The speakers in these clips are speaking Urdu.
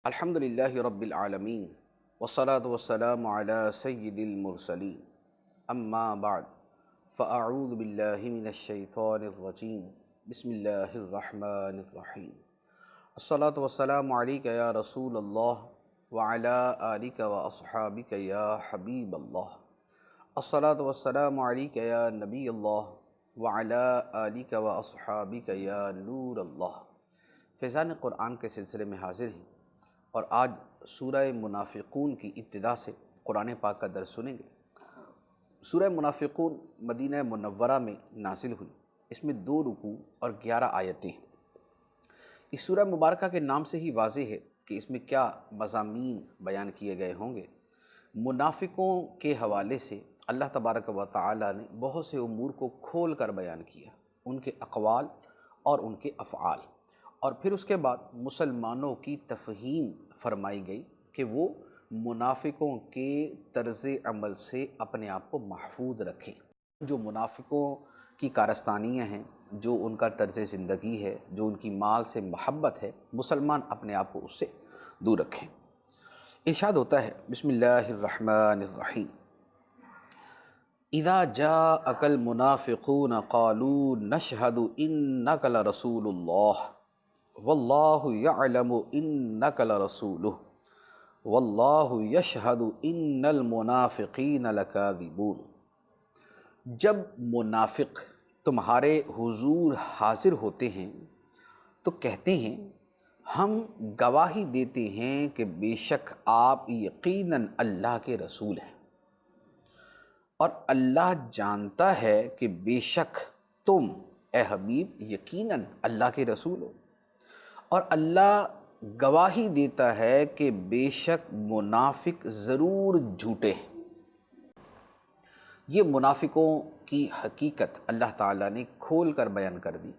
الحمدللہ رب العالمین والصلاة والسلام علی سید المرسلین اما بعد فاعوذ باللہ من الشیطان الرجیم بسم اللہ الرحمن الرحیم الصلاة والسلام علیک یا رسول اللہ وعلی آلک واصحابک یا حبیب اللہ الصلاة والسلام علیک یا نبی اللہ وعلی آلک واصحابک یا نور اللہ۔ فیضان قرآن کے سلسلے میں حاضر ہیں اور آج سورہ منافقون کی ابتدا سے قرآن پاک کا درس سنیں گے۔ سورہ منافقون مدینہ منورہ میں نازل ہوئی، اس میں 2 رکوع اور 11 آیتیں ہیں۔ اس سورہ مبارکہ کے نام سے ہی واضح ہے کہ اس میں کیا مضامین بیان کیے گئے ہوں گے۔ منافقوں کے حوالے سے اللہ تبارک و تعالی نے بہت سے امور کو کھول کر بیان کیا، ان کے اقوال اور ان کے افعال، اور پھر اس کے بعد مسلمانوں کی تفہیم فرمائی گئی کہ وہ منافقوں کے طرز عمل سے اپنے آپ کو محفوظ رکھیں۔ جو منافقوں کی کارستانیاں ہیں، جو ان کا طرز زندگی ہے، جو ان کی مال سے محبت ہے، مسلمان اپنے آپ کو اس سے دور رکھیں۔ ارشاد ہوتا ہے بسم اللہ الرحمن الرحیم اذا جاءک المنافقون قالوا نشہد انک لرسول اللہ واللہ یعلم انک لرسولہ واللہ یشہد ان المنافقین لکاذبون۔ جب منافق تمہارے حضور حاضر ہوتے ہیں تو کہتے ہیں ہم گواہی دیتے ہیں کہ بے شک آپ یقیناً اللہ کے رسول ہیں، اور اللہ جانتا ہے کہ بے شک تم اے حبیب یقیناً اللہ کے رسول ہو، اور اللہ گواہی دیتا ہے کہ بے شک منافق ضرور جھوٹے ہیں۔ یہ منافقوں کی حقیقت اللہ تعالیٰ نے کھول کر بیان کر دی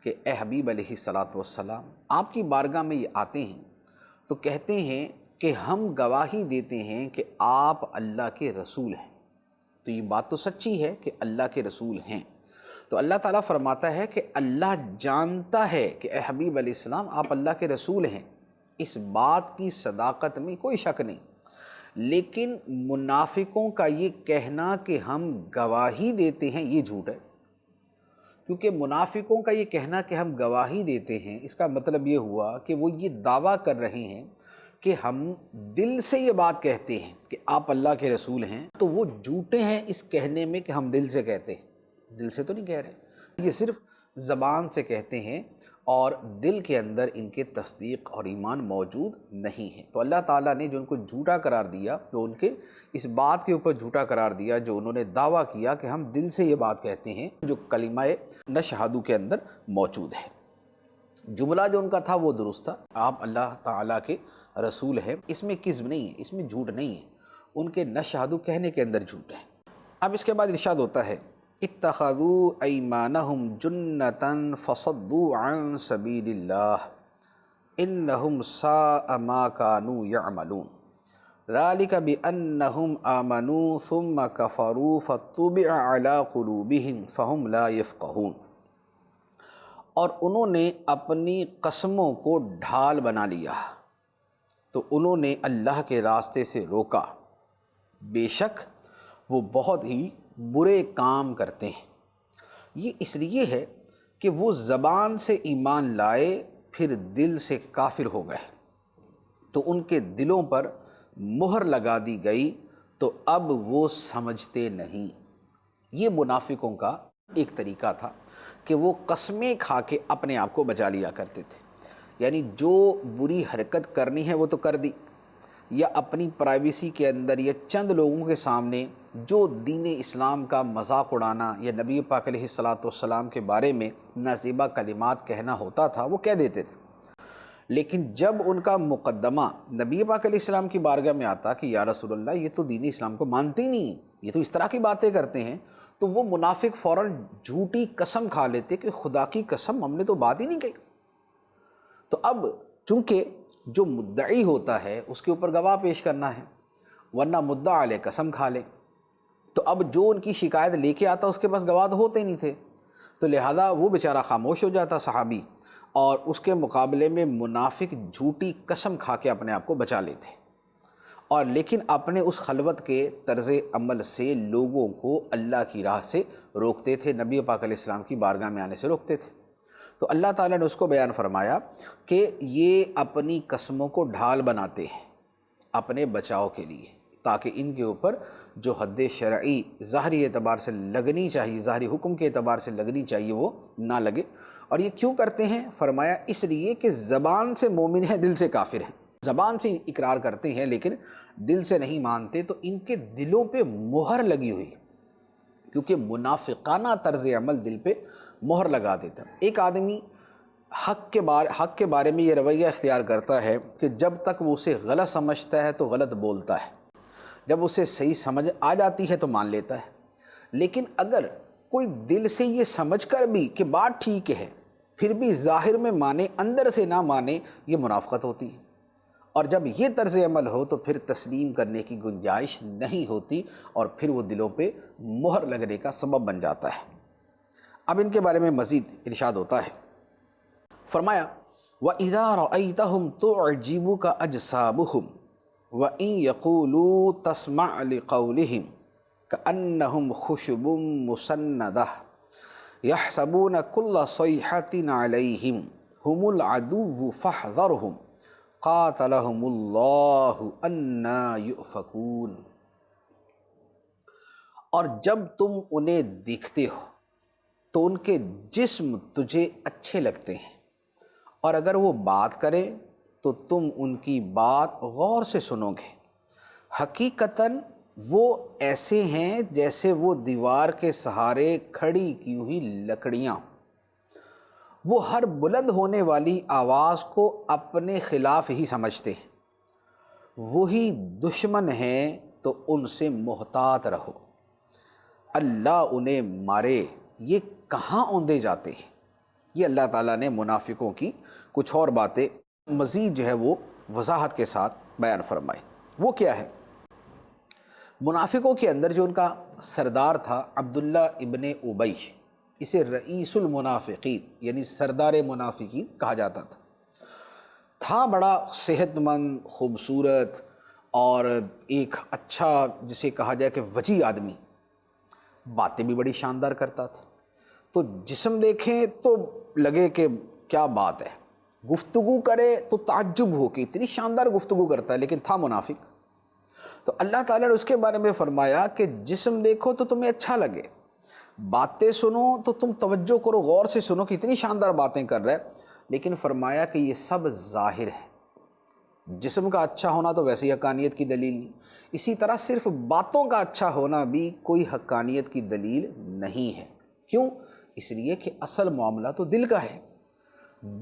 کہ اے حبیب علیہ السلام آپ کی بارگاہ میں یہ آتے ہیں تو کہتے ہیں کہ ہم گواہی دیتے ہیں کہ آپ اللہ کے رسول ہیں۔ تو یہ بات تو سچی ہے کہ اللہ کے رسول ہیں، تو اللہ تعالیٰ فرماتا ہے کہ اللہ جانتا ہے کہ اے حبیب علیہ السلام آپ اللہ کے رسول ہیں، اس بات کی صداقت میں کوئی شک نہیں، لیکن منافقوں کا یہ کہنا کہ ہم گواہی دیتے ہیں یہ جھوٹ ہے۔ کیونکہ منافقوں کا یہ کہنا کہ ہم گواہی دیتے ہیں، اس کا مطلب یہ ہوا کہ وہ یہ دعویٰ کر رہے ہیں کہ ہم دل سے یہ بات کہتے ہیں کہ آپ اللہ کے رسول ہیں، تو وہ جھوٹے ہیں اس کہنے میں کہ ہم دل سے کہتے ہیں۔ دل سے تو نہیں کہہ رہے، یہ صرف زبان سے کہتے ہیں اور دل کے اندر ان کے تصدیق اور ایمان موجود نہیں ہے۔ تو اللہ تعالیٰ نے جو ان کو جھوٹا قرار دیا، تو ان کے اس بات کے اوپر جھوٹا قرار دیا جو انہوں نے دعویٰ کیا کہ ہم دل سے یہ بات کہتے ہیں، جو کلمہ نشہدو کے اندر موجود ہے۔ جملہ جو ان کا تھا وہ درست تھا، آپ اللہ تعالیٰ کے رسول ہیں، اس میں کذب نہیں ہے، اس میں جھوٹ نہیں ہے، ان کے نشہدو کہنے کے اندر جھوٹ ہے۔ اب اس کے بعد ارشاد ہوتا ہے اتخذوا ایمانہم جنتا فصدوا عن سبیل اللہ انہم ساء ما كانوا یعملون ذلک بانہم آمنوا ثم کفروا فطبع علی قلوبہم فہم لا یفقہون۔ اور انہوں نے اپنی قسموں کو ڈھال بنا لیا تو انہوں نے اللہ کے راستے سے روکا، بے شک وہ بہت ہی برے کام کرتے ہیں۔ یہ اس لیے ہے کہ وہ زبان سے ایمان لائے پھر دل سے کافر ہو گئے، تو ان کے دلوں پر مہر لگا دی گئی تو اب وہ سمجھتے نہیں۔ یہ منافقوں کا ایک طریقہ تھا کہ وہ قسمیں کھا کے اپنے آپ کو بچا لیا کرتے تھے، یعنی جو بری حرکت کرنی ہے وہ تو کر دی، یا اپنی پرائیویسی کے اندر یا چند لوگوں کے سامنے جو دین اسلام کا مذاق اڑانا یا نبی پاک علیہ السلام کے بارے میں نازیبا کلمات کہنا ہوتا تھا وہ کہہ دیتے تھے، لیکن جب ان کا مقدمہ نبی پاک علیہ السلام کی بارگاہ میں آتا کہ یا رسول اللہ یہ تو دین اسلام کو مانتے ہی نہیں ہیں، یہ تو اس طرح کی باتیں کرتے ہیں، تو وہ منافق فوراً جھوٹی قسم کھا لیتے کہ خدا کی قسم ہم نے تو بات ہی نہیں کہی۔ تو اب چونکہ جو مدعی ہوتا ہے اس کے اوپر گواہ پیش کرنا ہے، ورنہ مدعا علیہ قسم کھا لے، تو اب جو ان کی شکایت لے کے آتا اس کے پاس گواہ ہوتے ہی نہیں تھے، تو لہذا وہ بیچارہ خاموش ہو جاتا صحابی، اور اس کے مقابلے میں منافق جھوٹی قسم کھا کے اپنے آپ کو بچا لیتے، اور لیکن اپنے اس خلوت کے طرز عمل سے لوگوں کو اللہ کی راہ سے روکتے تھے، نبی پاک علیہ السلام کی بارگاہ میں آنے سے روکتے تھے۔ تو اللہ تعالیٰ نے اس کو بیان فرمایا کہ یہ اپنی قسموں کو ڈھال بناتے ہیں اپنے بچاؤ کے لیے، تاکہ ان کے اوپر جو حد شرعی ظاہری اعتبار سے لگنی چاہیے، ظاہری حکم کے اعتبار سے لگنی چاہیے، وہ نہ لگے۔ اور یہ کیوں کرتے ہیں؟ فرمایا اس لیے کہ زبان سے مومن ہیں، دل سے کافر ہیں، زبان سے اقرار کرتے ہیں لیکن دل سے نہیں مانتے، تو ان کے دلوں پہ مہر لگی ہوئی، کیونکہ منافقانہ طرز عمل دل پہ مہر لگا دیتا ہے۔ ایک آدمی حق کے بارے میں یہ رویہ اختیار کرتا ہے کہ جب تک وہ اسے غلط سمجھتا ہے تو غلط بولتا ہے، جب اسے صحیح سمجھ آ جاتی ہے تو مان لیتا ہے، لیکن اگر کوئی دل سے یہ سمجھ کر بھی کہ بات ٹھیک ہے پھر بھی ظاہر میں مانے اندر سے نہ مانے، یہ منافقت ہوتی ہے۔ اور جب یہ طرز عمل ہو تو پھر تسلیم کرنے کی گنجائش نہیں ہوتی، اور پھر وہ دلوں پہ مہر لگنے کا سبب بن جاتا ہے۔ اب ان کے بارے میں مزید ارشاد ہوتا ہے، فرمایا وَإِذَا رَأَيْتَهُمْ تُعْجِبُكَ أَجْسَامُهُمْ وَإِن يَقُولُوا تَسْمَعْ لِقَوْلِهِمْ كَأَنَّهُمْ خُشُبٌ مُّسَنَّدَةٌ يَحْسَبُونَ كُلَّ صَيْحَةٍ عَلَيْهِمْ هُمُ الْعَدُوُّ فَاحْذَرْهُمْ قَاتَلَهُمُ اللَّهُ أَنَّىٰ يُؤْفَكُونَ۔ اور جب تم انہیں دیکھتے ہو تو ان کے جسم تجھے اچھے لگتے ہیں، اور اگر وہ بات کریں تو تم ان کی بات غور سے سنو گے، حقیقتاً وہ ایسے ہیں جیسے وہ دیوار کے سہارے کھڑی کی ہوئی لکڑیاں، وہ ہر بلند ہونے والی آواز کو اپنے خلاف ہی سمجھتے ہیں، وہی دشمن ہیں تو ان سے محتاط رہو، اللہ انہیں مارے، یہ کہاں اوندے جاتے ہیں۔ یہ اللہ تعالیٰ نے منافقوں کی کچھ اور باتیں مزید جو ہے وہ وضاحت کے ساتھ بیان فرمائی۔ وہ کیا ہے؟ منافقوں کے اندر جو ان کا سردار تھا عبداللہ ابن ابی، اسے رئیس المنافقین یعنی سردار منافقین کہا جاتا تھا بڑا صحت مند، خوبصورت اور ایک اچھا جسے کہا جائے کہ وجیح آدمی، باتیں بھی بڑی شاندار کرتا تھا، تو جسم دیکھیں تو لگے کہ کیا بات ہے، گفتگو کرے تو تعجب ہو کہ اتنی شاندار گفتگو کرتا ہے، لیکن تھا منافق۔ تو اللہ تعالیٰ نے اس کے بارے میں فرمایا کہ جسم دیکھو تو تمہیں اچھا لگے، باتیں سنو تو تم توجہ کرو، غور سے سنو کہ اتنی شاندار باتیں کر رہے، لیکن فرمایا کہ یہ سب ظاہر ہے۔ جسم کا اچھا ہونا تو ویسے ہی حقانیت کی دلیل نہیں، اسی طرح صرف باتوں کا اچھا ہونا بھی کوئی حقانیت کی دلیل نہیں ہے۔ کیوں؟ اس لیے کہ اصل معاملہ تو دل کا ہے،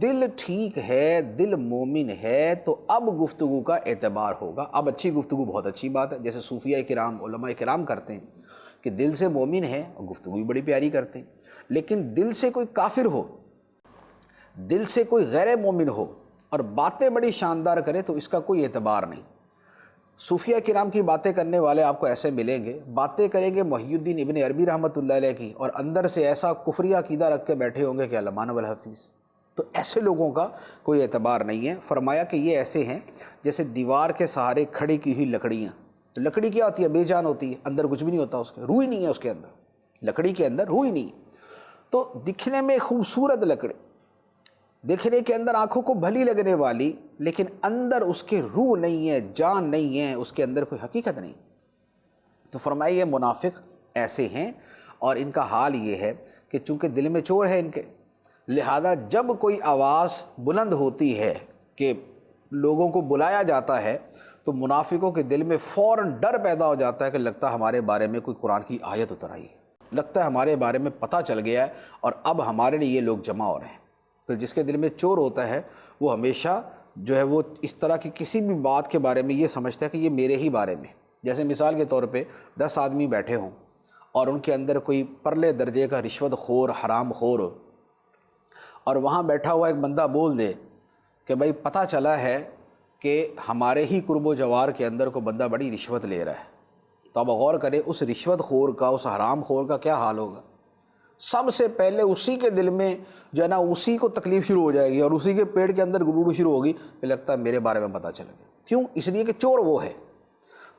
دل ٹھیک ہے، دل مومن ہے تو اب گفتگو کا اعتبار ہوگا۔ اب اچھی گفتگو بہت اچھی بات ہے، جیسے صوفیہ کرام، علماء کرام کرتے ہیں کہ دل سے مومن ہے اور گفتگو بھی بڑی پیاری کرتے ہیں، لیکن دل سے کوئی کافر ہو، دل سے کوئی غیر مومن ہو اور باتیں بڑی شاندار کرے تو اس کا کوئی اعتبار نہیں۔ صوفیہ کرام کی باتیں کرنے والے آپ کو ایسے ملیں گے، باتیں کریں گے محی الدین ابن عربی رحمۃ اللہ علیہ کی، اور اندر سے ایسا کفری عقیدہ رکھ کے بیٹھے ہوں گے کہ علامہ والحفیظ۔ تو ایسے لوگوں کا کوئی اعتبار نہیں ہے۔ فرمایا کہ یہ ایسے ہیں جیسے دیوار کے سہارے کھڑی کی ہوئی لکڑیاں۔ تو لکڑی کیا ہوتی ہے؟ بے جان ہوتی ہے، اندر کچھ بھی نہیں ہوتا، اس کے روح ہی نہیں ہے اس کے اندر، لکڑی کے اندر روح ہی نہیں ہے۔ تو دکھنے میں خوبصورت لکڑی، دیکھنے کے اندر آنکھوں کو بھلی لگنے والی، لیکن اندر اس کے روح نہیں ہے، جان نہیں ہے، اس کے اندر کوئی حقیقت نہیں۔ تو فرمایا یہ منافق ایسے ہیں، اور ان کا حال یہ ہے کہ چونکہ دل میں چور ہے ان کے، لہذا جب کوئی آواز بلند ہوتی ہے کہ لوگوں کو بلایا جاتا ہے تو منافقوں کے دل میں فوراً ڈر پیدا ہو جاتا ہے کہ لگتا ہے ہمارے بارے میں کوئی قرآن کی آیت اتر آئی ہے، لگتا ہے ہمارے بارے میں پتہ چل گیا ہے اور اب ہمارے لیے یہ لوگ جمع ہو رہے ہیں۔ تو جس کے دل میں چور ہوتا ہے وہ ہمیشہ جو ہے وہ اس طرح کی کسی بھی بات کے بارے میں یہ سمجھتا ہے کہ یہ میرے ہی بارے میں، جیسے مثال کے طور پہ 10 آدمی بیٹھے ہوں اور ان کے اندر کوئی پرلے درجے کا رشوت خور، حرام خور ہو، اور وہاں بیٹھا ہوا ایک بندہ بول دے کہ بھائی پتہ چلا ہے کہ ہمارے ہی قرب و جوار کے اندر کوئی بندہ بڑی رشوت لے رہا ہے، تو اب غور کرے اس رشوت خور کا، اس حرام خور کا کیا حال ہوگا۔ سب سے پہلے اسی کے دل میں جو ہے نا اسی کو تکلیف شروع ہو جائے گی اور اسی کے پیٹ کے اندر گڑگڑ شروع ہوگی کہ لگتا ہے میرے بارے میں پتہ چل گیا. کیوں؟ اس لیے کہ چور وہ ہے.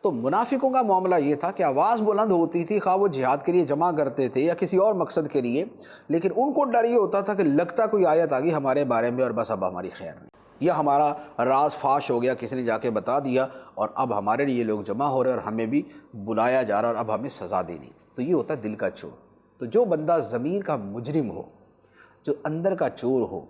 تو منافقوں کا معاملہ یہ تھا کہ آواز بلند ہوتی تھی، خواہ وہ جہاد کے لیے جمع کرتے تھے یا کسی اور مقصد کے لیے، لیکن ان کو ڈر یہ ہوتا تھا کہ لگتا کوئی آیت آ گئی ہمارے بارے میں اور بس اب ہماری خیر نہیں، یا ہمارا راز فاش ہو گیا، کسی نے جا کے بتا دیا اور اب ہمارے لیے لوگ جمع ہو رہے اور ہمیں بھی بلایا جا رہا اور اب ہمیں سزا دینی. تو یہ ہوتا ہے دل کا چور. تو جو بندہ ضمیر کا مجرم ہو، جو اندر کا چور ہو،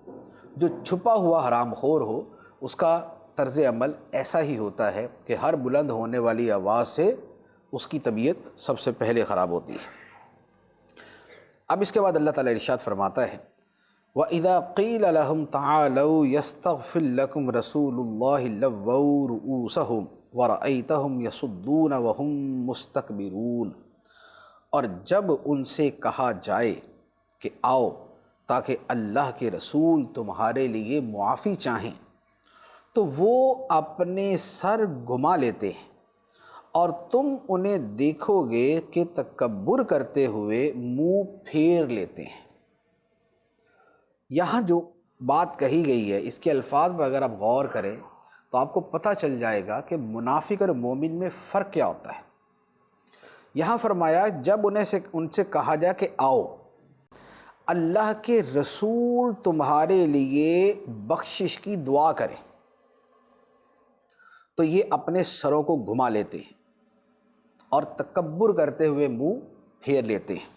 جو چھپا ہوا حرام خور ہو، اس کا طرز عمل ایسا ہی ہوتا ہے کہ ہر بلند ہونے والی آواز سے اس کی طبیعت سب سے پہلے خراب ہوتی ہے. اب اس کے بعد اللہ تعالیٰ ارشاد فرماتا ہے وَإِذَا قِيلَ لَهُمْ تَعَالَوْا يَسْتَغْفِرْ لَكُمْ رَسُولُ اللَّهِ لَوَّوْا رُؤُوسَهُمْ وَرَأَيْتَهُمْ يَصُدُّونَ وَهُمْ مُسْتَكْبِرُونَ. اور جب ان سے کہا جائے کہ آؤ تاکہ اللہ کے رسول تمہارے لیے معافی چاہیں تو وہ اپنے سر گھما لیتے ہیں اور تم انہیں دیکھو گے کہ تکبر کرتے ہوئے منہ پھیر لیتے ہیں. یہاں جو بات کہی گئی ہے اس کے الفاظ پر اگر آپ غور کریں تو آپ کو پتہ چل جائے گا کہ منافق اور مومن میں فرق کیا ہوتا ہے. یہاں فرمایا جب ان سے کہا جائے کہ آؤ اللہ کے رسول تمہارے لیے بخشش کی دعا کریں تو یہ اپنے سروں کو گھما لیتے ہیں اور تکبر کرتے ہوئے منہ پھیر لیتے ہیں.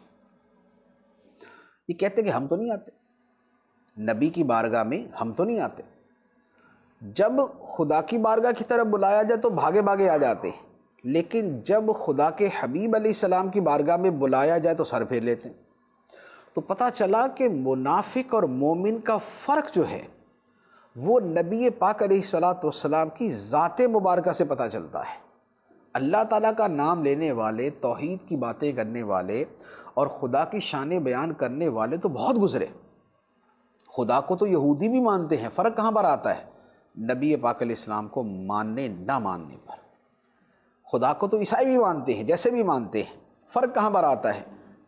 یہ کہتے ہیں کہ ہم تو نہیں آتے نبی کی بارگاہ میں، ہم تو نہیں آتے. جب خدا کی بارگاہ کی طرف بلایا جائے تو بھاگے بھاگے آ جاتے ہیں، لیکن جب خدا کے حبیب علیہ السلام کی بارگاہ میں بلایا جائے تو سر پھیر لیتے ہیں. تو پتہ چلا کہ منافق اور مومن کا فرق جو ہے وہ نبی پاک علیہ السلام کی ذات مبارکہ سے پتہ چلتا ہے. اللہ تعالیٰ کا نام لینے والے، توحید کی باتیں کرنے والے اور خدا کی شان بیان کرنے والے تو بہت گزرے. خدا کو تو یہودی بھی مانتے ہیں، فرق کہاں پر آتا ہے؟ نبی پاک علیہ السلام کو ماننے نہ ماننے پر. خدا کو تو عیسائی بھی مانتے ہیں، جیسے بھی مانتے ہیں، فرق کہاں پر آتا ہے؟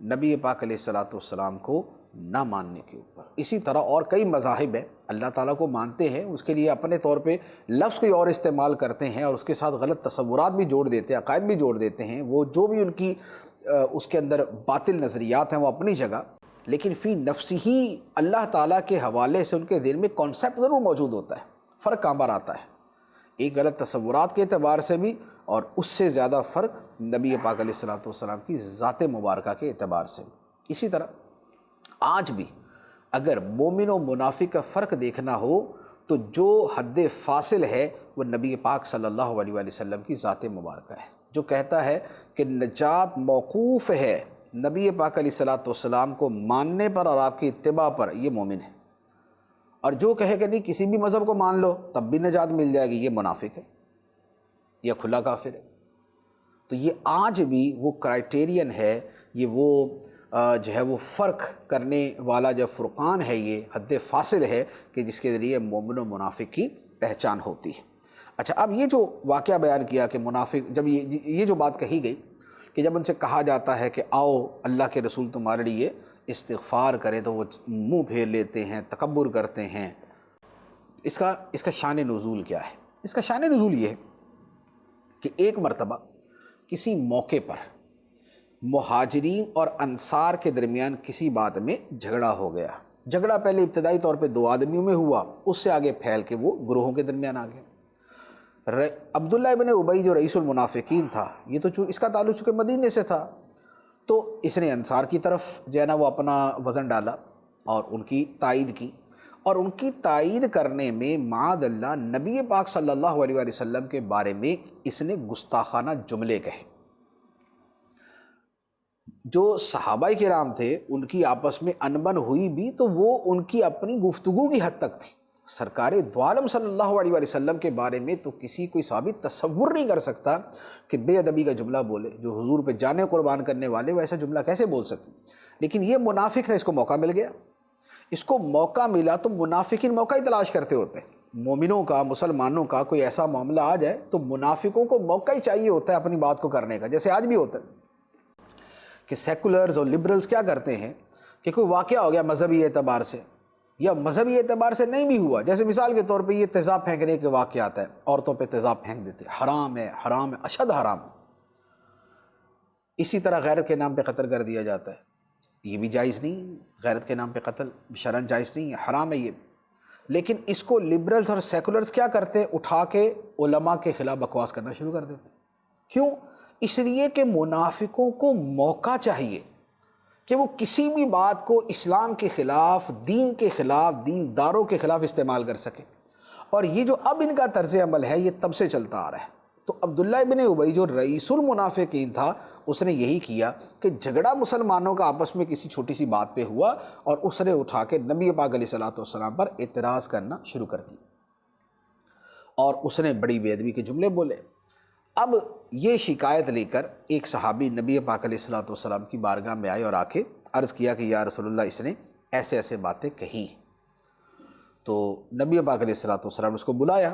نبی پاک علیہ السلام کو نہ ماننے کے اوپر. اسی طرح اور کئی مذاہب ہیں، اللہ تعالیٰ کو مانتے ہیں، اس کے لیے اپنے طور پہ لفظ کوئی اور استعمال کرتے ہیں اور اس کے ساتھ غلط تصورات بھی جوڑ دیتے ہیں، عقائد بھی جوڑ دیتے ہیں. وہ جو بھی ان کی اس کے اندر باطل نظریات ہیں وہ اپنی جگہ، لیکن فی نفسی ہی اللہ تعالیٰ کے حوالے سے ان کے دل میں کانسیپٹ ضرور موجود ہوتا ہے. فرق کہاں پر آتا ہے؟ ایک غلط تصورات کے اعتبار سے بھی، اور اس سے زیادہ فرق نبی پاک علیہ السلام کی ذات مبارکہ کے اعتبار سے. اسی طرح آج بھی اگر مومن و منافق کا فرق دیکھنا ہو تو جو حد فاصل ہے وہ نبی پاک صلی اللہ علیہ وآلہ وسلم کی ذات مبارکہ ہے، جو کہتا ہے کہ نجات موقوف ہے نبی پاک علیہ السلام کو ماننے پر اور آپ کی اتباع پر، یہ مومن ہے. اور جو کہے کہ نہیں کسی بھی مذہب کو مان لو تب بھی نجات مل جائے گی، یہ منافق ہے یا کھلا کافر ہے. تو یہ آج بھی وہ کرائٹیرین ہے، یہ وہ جو ہے وہ فرق کرنے والا جو فرقان ہے، یہ حد فاصل ہے کہ جس کے ذریعے مومن و منافق کی پہچان ہوتی ہے. اچھا، اب یہ جو واقعہ بیان کیا کہ منافق، جب یہ جو بات کہی گئی کہ جب ان سے کہا جاتا ہے کہ آؤ اللہ کے رسول تمہارے لیے استغفار کریں تو وہ منہ پھیر لیتے ہیں، تکبر کرتے ہیں. اس کا شان نزول کیا ہے؟ اس کا شان نزول یہ ہے کہ ایک مرتبہ کسی موقع پر مہاجرین اور انصار کے درمیان کسی بات میں جھگڑا ہو گیا. جھگڑا پہلے ابتدائی طور پہ دو آدمیوں میں ہوا، اس سے آگے پھیل کے وہ گروہوں کے درمیان آ گیا. عبداللہ ابن ابی جو رئیس المنافقین تھا، یہ تو اس کا تعلق چونکہ مدینے سے تھا، تو اس نے انصار کی طرف جو ہے نا وہ اپنا وزن ڈالا اور ان کی تائید کی، اور ان کی تائید کرنے میں معاذ اللہ نبی پاک صلی اللہ علیہ وآلہ وسلم کے بارے میں اس نے گستاخانہ جملے کہے. جو صحابہ کرام تھے ان کی آپس میں انبن ہوئی بھی تو وہ ان کی اپنی گفتگو کی حد تک تھی. سرکار دو عالم صلی اللہ علیہ وآلہ وسلم کے بارے میں تو کوئی صحابی تصور نہیں کر سکتا کہ بے ادبی کا جملہ بولے. جو حضور پہ جانیں قربان کرنے والے وہ ایسا جملہ کیسے بول سکتے؟ لیکن یہ منافق تھا، اس کو موقع مل گیا. اس کو موقع ملا تو منافقین موقع ہی تلاش کرتے ہوتے ہیں. مومنوں کا، مسلمانوں کا کوئی ایسا معاملہ آ جائے تو منافقوں کو موقع ہی چاہیے ہوتا ہے اپنی بات کو کرنے کا. جیسے آج بھی ہوتا ہے کہ سیکولرز اور لبرلز کیا کرتے ہیں کہ کوئی واقعہ ہو گیا مذہبی اعتبار سے یا مذہبی اعتبار سے نہیں بھی ہوا، جیسے مثال کے طور پہ یہ تیزاب پھینکنے کے واقعات ہے، عورتوں پہ تیزاب پھینک دیتے، حرام ہے، حرام ہے، اشد حرام۔ اسی طرح غیرت کے نام پہ قتل کر دیا جاتا ہے، یہ بھی جائز نہیں، غیرت کے نام پہ قتل شرعاً جائز نہیں ہے، حرام ہے یہ۔ لیکن اس کو لبرلز اور سیکولرز کیا کرتے ہیں، اٹھا کے علماء کے خلاف بکواس کرنا شروع کر دیتے ہیں۔ کیوں؟ اس لیے کہ منافقوں کو موقع چاہیے کہ وہ کسی بھی بات کو اسلام کے خلاف، دین کے خلاف، دینداروں کے خلاف استعمال کر سکے۔ اور یہ جو اب ان کا طرز عمل ہے یہ تب سے چلتا آ رہا ہے۔ تو عبداللہ ابن ابی جو رئیس المنافقین تھا، اس نے یہی کیا کہ جھگڑا مسلمانوں کا آپس میں کسی چھوٹی سی بات پہ ہوا اور اس نے اٹھا کے نبی پاک علیہ الصلوۃ والسلام پر اعتراض کرنا شروع کر دی اور اس نے بڑی بے ادبی کے جملے بولے۔ اب یہ شکایت لے کر ایک صحابی نبی پاک علیہ الصلوۃ والسلام کی بارگاہ میں آئے اور آ کے عرض کیا کہ یا رسول اللہ، اس نے ایسے ایسے باتیں کہیں۔ تو نبی پاک علیہ الصلوۃ والسلام نے اس کو بلایا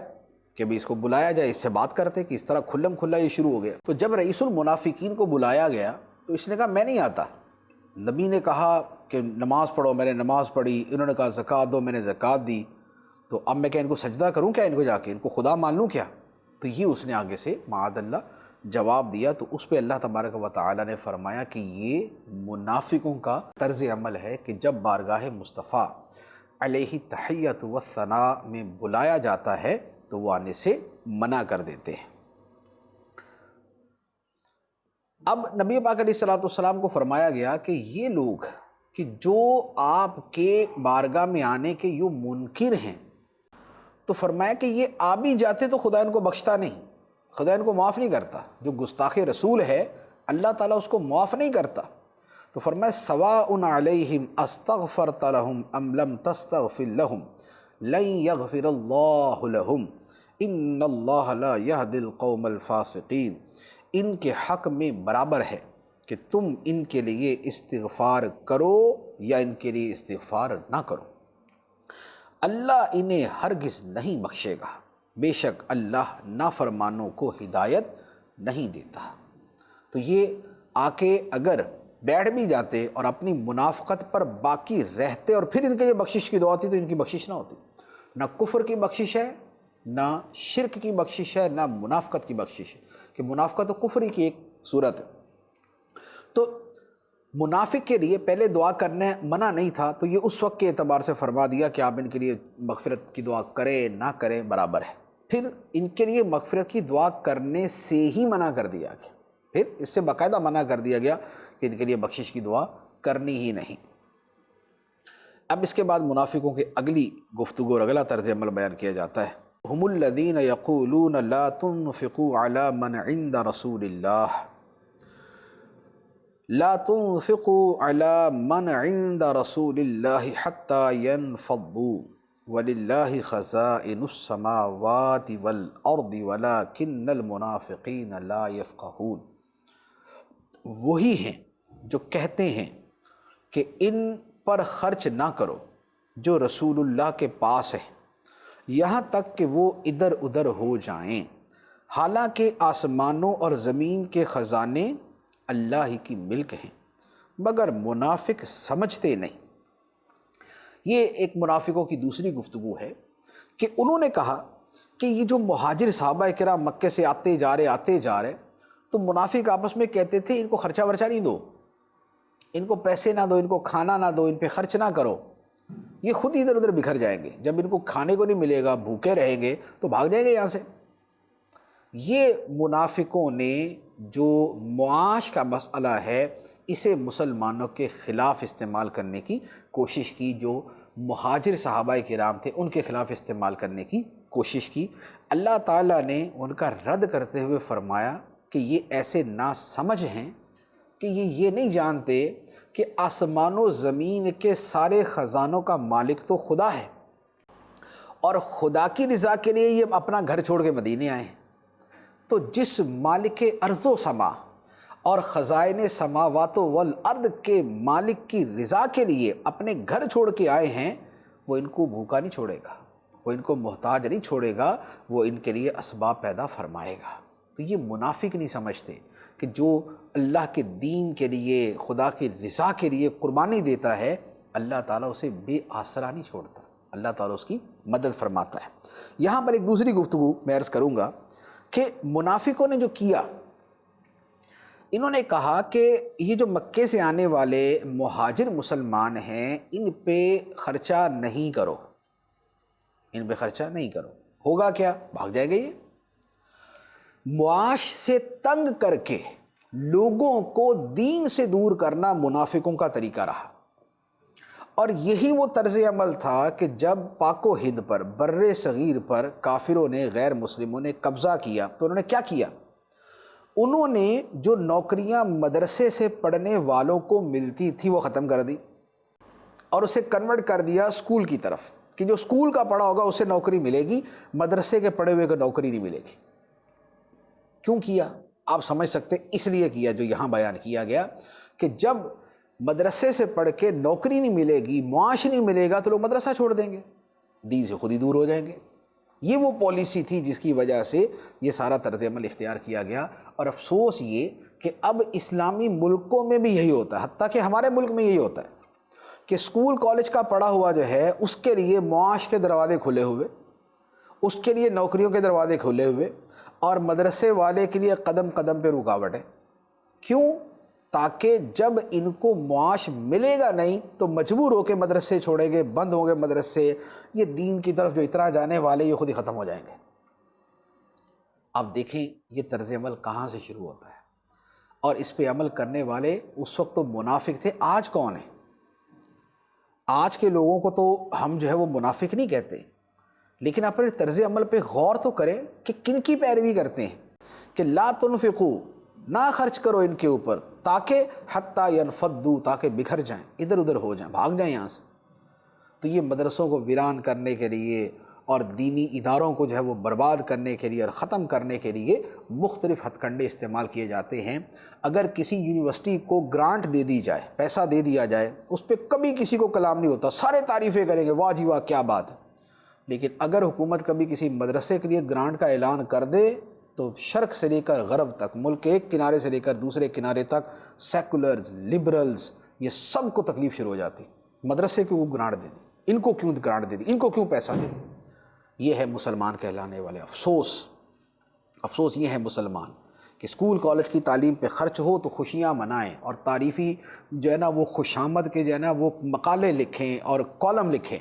کہ بھی اس کو بلایا جائے، اس سے بات کرتے کہ اس طرح کھلم کھلا یہ شروع ہو گیا۔ تو جب رئیس المنافقین کو بلایا گیا تو اس نے کہا میں نہیں آتا۔ نبی نے کہا کہ نماز پڑھو، میں نے نماز پڑھی، انہوں نے کہا زکوٰۃ دو، میں نے زکوٰۃ دی، تو اب میں کیا ان کو سجدہ کروں کیا، ان کو جا کے ان کو خدا مان لوں کیا؟ تو یہ اس نے آگے سے معاذ اللہ جواب دیا۔ تو اس پہ اللہ تبارک و تعالیٰ نے فرمایا کہ یہ منافقوں کا طرز عمل ہے کہ جب بارگاہ مصطفیٰ علیہ تحیۃ و ثناء میں بلایا جاتا ہے تو وہ آنے سے منع کر دیتے ہیں۔ اب نبی پاک علیہ الصلوۃ والسلام کو فرمایا گیا کہ یہ لوگ کہ جو آپ کے بارگاہ میں آنے کے یوں منکر ہیں، تو فرمایا کہ یہ آ بھی جاتے تو خدا ان کو بخشتا نہیں، خدا ان کو معاف نہیں کرتا۔ جو گستاخ رسول ہے اللہ تعالیٰ اس کو معاف نہیں کرتا۔ تو فرمایا سواء علیہم استغفرت لہم ام لم تستغفر لہم لن یغفر اللہ لہم ان اللہ لا یہدی القوم الفاسقین۔ ان کے حق میں برابر ہے کہ تم ان کے لیے استغفار کرو یا ان کے لیے استغفار نہ کرو، اللہ انہیں ہرگز نہیں بخشے گا، بے شک اللہ نافرمانوں کو ہدایت نہیں دیتا۔ تو یہ آ کے اگر بیٹھ بھی جاتے اور اپنی منافقت پر باقی رہتے اور پھر ان کے لیے بخشش کی دعا ہوتی تو ان کی بخشش نہ ہوتی۔ نہ کفر کی بخشش ہے، نہ شرک کی بخشش ہے، نہ منافقت کی بخشش ہے، کہ منافقت و کفر کی ایک صورت ہے۔ تو منافق کے لیے پہلے دعا کرنے منع نہیں تھا، تو یہ اس وقت کے اعتبار سے فرما دیا کہ آپ ان کے لیے مغفرت کی دعا کریں نہ کریں برابر ہے۔ پھر ان کے لیے مغفرت کی دعا کرنے سے ہی منع کر دیا گیا، پھر اس سے باقاعدہ منع کر دیا گیا کہ ان کے لیے بخشش کی دعا کرنی ہی نہیں۔ اب اس کے بعد منافقوں کے اگلی گفتگو اور اگلا طرز عمل بیان کیا جاتا ہے۔ ہم الذین یقولون لا تنفقوا علی من عند رسول اللہ لا تنفقوا علی من عند رسول اللہ حتی ینفضوا وللہ خزائن السماوات والارض ولکن المنافقین لا یفقہون۔ وہی ہیں جو کہتے ہیں کہ ان پر خرچ نہ کرو جو رسول اللہ کے پاس ہے یہاں تک کہ وہ ادھر ادھر ہو جائیں، حالانکہ آسمانوں اور زمین کے خزانے اللہ ہی کی ملک ہیں، مگر منافق سمجھتے نہیں۔ یہ ایک منافقوں کی دوسری گفتگو ہے کہ انہوں نے کہا کہ یہ جو مہاجر صحابہ کرام مکے سے آتے جا رہے تو منافق آپس میں کہتے تھے ان کو خرچہ ورچہ نہیں دو، ان کو پیسے نہ دو، ان کو کھانا نہ دو، ان پہ خرچ نہ کرو، یہ خود ادھر ادھر بکھر جائیں گے، جب ان کو کھانے کو نہیں ملے گا، بھوکے رہیں گے تو بھاگ جائیں گے یہاں سے۔ یہ منافقوں نے جو معاش کا مسئلہ ہے اسے مسلمانوں کے خلاف استعمال کرنے کی کوشش کی، جو مہاجر صحابہ کرام تھے ان کے خلاف استعمال کرنے کی کوشش کی۔ اللہ تعالیٰ نے ان کا رد کرتے ہوئے فرمایا کہ یہ ایسے ناسمجھ ہیں کہ یہ نہیں جانتے کہ آسمان و زمین کے سارے خزانوں کا مالک تو خدا ہے، اور خدا کی رضا کے لیے یہ اپنا گھر چھوڑ کے مدینے آئے ہیں۔ تو جس مالک ارض و سما اور خزائن سماوات والارض کے مالک کی رضا کے لیے اپنے گھر چھوڑ کے آئے ہیں، وہ ان کو بھوکا نہیں چھوڑے گا، وہ ان کو محتاج نہیں چھوڑے گا، وہ ان کے لیے اسباب پیدا فرمائے گا۔ تو یہ منافق نہیں سمجھتے کہ جو اللہ کے دین کے لیے، خدا کی رضا کے لیے قربانی دیتا ہے، اللہ تعالیٰ اسے بے آسرا نہیں چھوڑتا، اللہ تعالیٰ اس کی مدد فرماتا ہے۔ یہاں پر ایک دوسری گفتگو میں عرض کروں گا کہ منافقوں نے جو کیا، انہوں نے کہا کہ یہ جو مکے سے آنے والے مہاجر مسلمان ہیں، ان پہ خرچہ نہیں کرو، ان پہ خرچہ نہیں کرو۔ ہوگا کیا؟ بھاگ جائے گا۔ یہ معاش سے تنگ کر کے لوگوں کو دین سے دور کرنا منافقوں کا طریقہ رہا، اور یہی وہ طرز عمل تھا کہ جب پاک و ہند پر، بر صغیر پر کافروں نے، غیر مسلموں نے قبضہ کیا تو انہوں نے کیا کیا؟ انہوں نے جو نوکریاں مدرسے سے پڑھنے والوں کو ملتی تھی وہ ختم کر دی، اور اسے کنورٹ کر دیا اسکول کی طرف، کہ جو اسکول کا پڑھا ہوگا اسے نوکری ملے گی، مدرسے کے پڑھے ہوئے کو نوکری نہیں ملے گی۔ کیوں کیا؟ آپ سمجھ سکتے اس لیے کیا جو یہاں بیان کیا گیا، کہ جب مدرسے سے پڑھ کے نوکری نہیں ملے گی، معاش نہیں ملے گا، تو لوگ مدرسہ چھوڑ دیں گے، دین سے خود ہی دور ہو جائیں گے۔ یہ وہ پالیسی تھی جس کی وجہ سے یہ سارا طرز عمل اختیار کیا گیا، اور افسوس یہ کہ اب اسلامی ملکوں میں بھی یہی ہوتا ہے، حتیٰ کہ ہمارے ملک میں یہی ہوتا ہے کہ اسکول کالج کا پڑھا ہوا جو ہے اس کے لیے معاش کے دروازے کھلے ہوئے، اس کے لیے نوکریوں کے دروازے کھلے ہوئے، اور مدرسے والے کے لیے قدم قدم پہ رکاوٹ ہے۔ کیوں؟ تاکہ جب ان کو معاش ملے گا نہیں تو مجبور ہو کے مدرسے چھوڑیں گے، بند ہوں گے مدرسے، یہ دین کی طرف جو اتنا جانے والے یہ خود ہی ختم ہو جائیں گے۔ آپ دیکھیں یہ طرز عمل کہاں سے شروع ہوتا ہے، اور اس پہ عمل کرنے والے اس وقت تو منافق تھے، آج کون ہیں؟ آج کے لوگوں کو تو ہم جو ہے وہ منافق نہیں کہتے، لیکن اپنے طرز عمل پہ غور تو کریں کہ کن کی پیروی کرتے ہیں، کہ لا تنفقو، نہ خرچ کرو ان کے اوپر، تاکہ حتیٰ ینفدوا، تاکہ بکھر جائیں، ادھر ادھر ہو جائیں، بھاگ جائیں یہاں سے۔ تو یہ مدرسوں کو ویران کرنے کے لیے اور دینی اداروں کو جو ہے وہ برباد کرنے کے لیے اور ختم کرنے کے لیے مختلف ہتھ کنڈے استعمال کیے جاتے ہیں۔ اگر کسی یونیورسٹی کو گرانٹ دے دی جائے، پیسہ دے دیا جائے، اس پہ کبھی کسی کو کلام نہیں ہوتا، سارے تعریفیں کریں گے، واہ جی واہ کیا بات ہے۔ لیکن اگر حکومت کبھی کسی مدرسے کے لیے گرانٹ کا اعلان کر دے تو شرق سے لے کر غرب تک، ملک کے ایک کنارے سے لے کر دوسرے کنارے تک، سیکولرز، لبرلز، یہ سب کو تکلیف شروع ہو جاتی، مدرسے کو وہ گرانٹ دے دی، ان کو کیوں گرانٹ دے دی، ان کو کیوں پیسہ دے دی۔ یہ ہے مسلمان کہلانے والے، افسوس یہ ہے مسلمان کہ اسکول کالج کی تعلیم پہ خرچ ہو تو خوشیاں منائیں، اور تعریفی جو ہے نا وہ خوشامد کے جو ہے نا وہ مقالے لکھیں اور کالم لکھیں،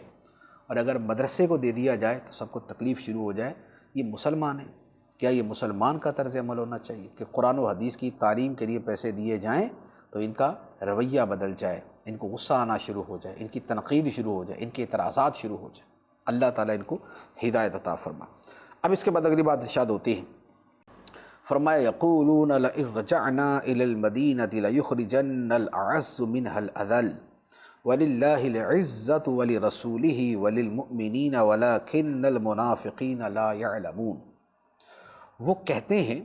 اور اگر مدرسے کو دے دیا جائے تو سب کو تکلیف شروع ہو جائے۔ یہ مسلمان ہیں؟ کیا یہ مسلمان کا طرز عمل ہونا چاہیے کہ قرآن و حدیث کی تعلیم کے لیے پیسے دیے جائیں تو ان کا رویہ بدل جائے، ان کو غصہ آنا شروع ہو جائے، ان کی تنقید شروع ہو جائے، ان کے اعتراضات شروع ہو جائیں؟ اللہ تعالیٰ ان کو ہدایت عطا فرما۔ اب اس کے بعد اگلی بات ارشاد ہوتی ہے، فرمایا یقولون لئن رجعنا الى المدینۃ لیخرجن الاعز منها الاذل وللہ العزۃ ولرسولہ وللمؤمنین ولکن المنافقین لا یعلمون۔ وہ کہتے ہیں،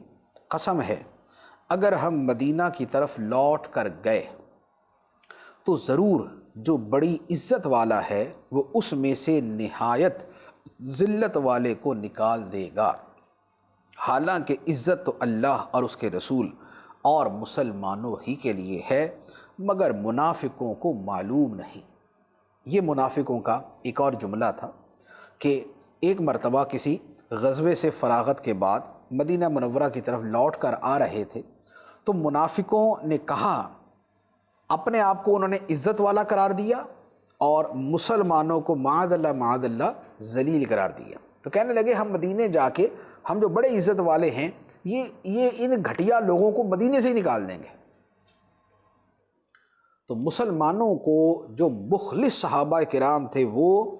قسم ہے اگر ہم مدینہ کی طرف لوٹ کر گئے تو ضرور جو بڑی عزت والا ہے وہ اس میں سے نہایت ذلت والے کو نکال دے گا، حالانکہ عزت تو اللہ اور اس کے رسول اور مسلمانوں ہی کے لیے ہے، مگر منافقوں کو معلوم نہیں۔ یہ منافقوں کا ایک اور جملہ تھا کہ ایک مرتبہ کسی غزوے سے فراغت کے بعد مدینہ منورہ کی طرف لوٹ کر آ رہے تھے، تو منافقوں نے کہا، اپنے آپ کو انہوں نے عزت والا قرار دیا اور مسلمانوں کو معاذ اللہ ذلیل قرار دیا۔ تو کہنے لگے ہم مدینے جا کے ہم جو بڑے عزت والے ہیں یہ ان گھٹیا لوگوں کو مدینے سے ہی نکال دیں گے۔ تو مسلمانوں کو جو مخلص صحابہ کرام تھے وہ،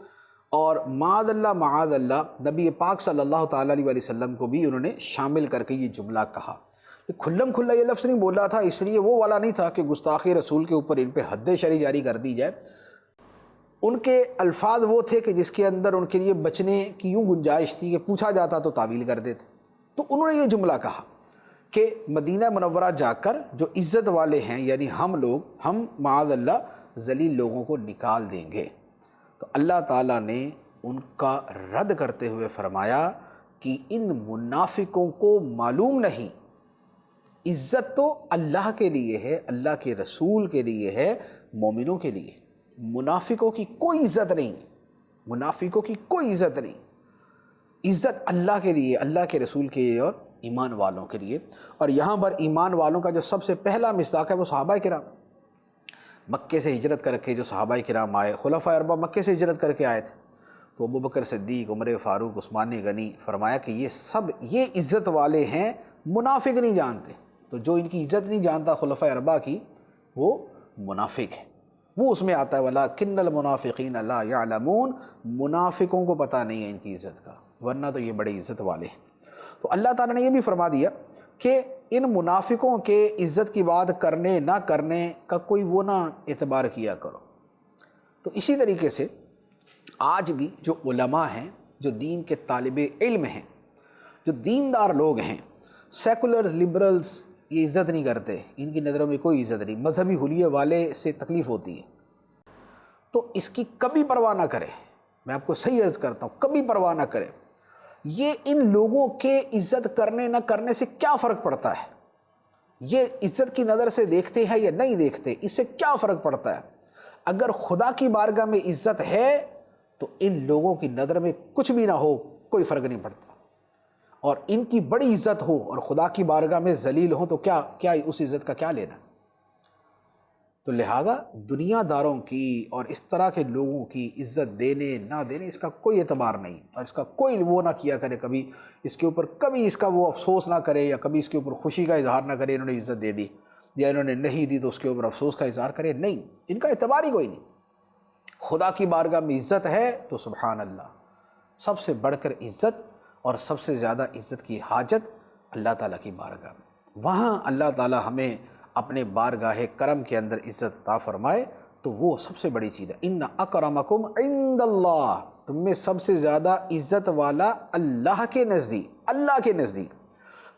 اور معاذ اللہ نبی پاک صلی اللہ تعالیٰ علیہ وسلم کو بھی انہوں نے شامل کر کے یہ جملہ کہا۔ کھلم کھلا یہ لفظ نہیں بولا تھا، اس لیے وہ والا نہیں تھا کہ گستاخی رسول کے اوپر ان پہ حد شرعی جاری کر دی جائے۔ ان کے الفاظ وہ تھے کہ جس کے اندر ان کے لیے بچنے کی یوں گنجائش تھی کہ پوچھا جاتا تو تعویل کر دیتے۔ تو انہوں نے یہ جملہ کہا کہ مدینہ منورہ جا کر جو عزت والے ہیں یعنی ہم معاذ اللہ ذلیل لوگوں کو نکال دیں گے۔ تو اللہ تعالیٰ نے ان کا رد کرتے ہوئے فرمایا کہ ان منافقوں کو معلوم نہیں عزت تو اللہ کے لیے ہے، اللہ کے رسول کے لیے ہے، مومنوں کے لیے، منافقوں کی کوئی عزت نہیں، منافقوں کی کوئی عزت نہیں، عزت اللہ کے لیے، اللہ کے رسول کے لیے اور ایمان والوں کے لیے۔ اور یہاں پر ایمان والوں کا جو سب سے پہلا مصداق ہے وہ صحابہ کرام، مکے سے ہجرت کر کے جو صحابہ کرام آئے، خلفائے اربعہ مکے سے ہجرت کر کے آئے تھے، تو ابوبکر صدیق، عمر فاروق، عثمان غنی، فرمایا کہ یہ سب یہ عزت والے ہیں، منافق نہیں جانتے۔ تو جو ان کی عزت نہیں جانتا خلفائے اربعہ کی، وہ منافق ہے، وہ اس میں آتا ہے وَلَٰكِنَّ الْمُنَافِقِينَ لَا يَعْلَمُونَ، منافقوں کو پتہ نہیں ہے ان کی عزت کا، ورنہ تو یہ بڑے عزت والے ہیں۔ تو اللہ تعالیٰ نے یہ بھی فرما دیا کہ ان منافقوں کے عزت کی بات کرنے نہ کرنے کا کوئی وہ نہ اعتبار کیا کرو۔ تو اسی طریقے سے آج بھی جو علماء ہیں، جو دین کے طالب علم ہیں، جو دیندار لوگ ہیں، سیکولر لبرلز یہ عزت نہیں کرتے، ان کی نظروں میں کوئی عزت نہیں، مذہبی حلیے والے سے تکلیف ہوتی ہے، تو اس کی کبھی پرواہ نہ کرے۔ میں آپ کو صحیح عرض کرتا ہوں، کبھی پرواہ نہ کرے۔ یہ ان لوگوں کے عزت کرنے نہ کرنے سے کیا فرق پڑتا ہے؟ یہ عزت کی نظر سے دیکھتے ہیں یا نہیں دیکھتے، اس سے کیا فرق پڑتا ہے؟ اگر خدا کی بارگاہ میں عزت ہے تو ان لوگوں کی نظر میں کچھ بھی نہ ہو، کوئی فرق نہیں پڑتا، اور ان کی بڑی عزت ہو اور خدا کی بارگاہ میں ذلیل ہوں تو کیا اس عزت کا کیا لینا؟ تو لہذا دنیا داروں کی اور اس طرح کے لوگوں کی عزت دینے نہ دینے اس کا کوئی اعتبار نہیں، اور اس کا کوئی وہ نہ کیا کرے، کبھی اس کے اوپر کبھی اس کا وہ افسوس نہ کرے، یا کبھی اس کے اوپر خوشی کا اظہار نہ کرے انہوں نے عزت دے دی یا انہوں نے نہیں دی تو اس کے اوپر افسوس کا اظہار کرے، نہیں، ان کا اعتبار ہی کوئی نہیں۔ خدا کی بارگاہ میں عزت ہے تو سبحان اللہ، سب سے بڑھ کر عزت اور سب سے زیادہ عزت کی حاجت اللہ تعالیٰ کی بارگاہ میں، وہاں اللہ تعالیٰ ہمیں اپنے بارگاہ کرم کے اندر عزت عطا فرمائے، تو وہ سب سے بڑی چیز ہے۔ ان اکرمکم عند اللہ، تم میں سب سے زیادہ عزت والا اللہ کے نزدیک، اللہ کے نزدیک،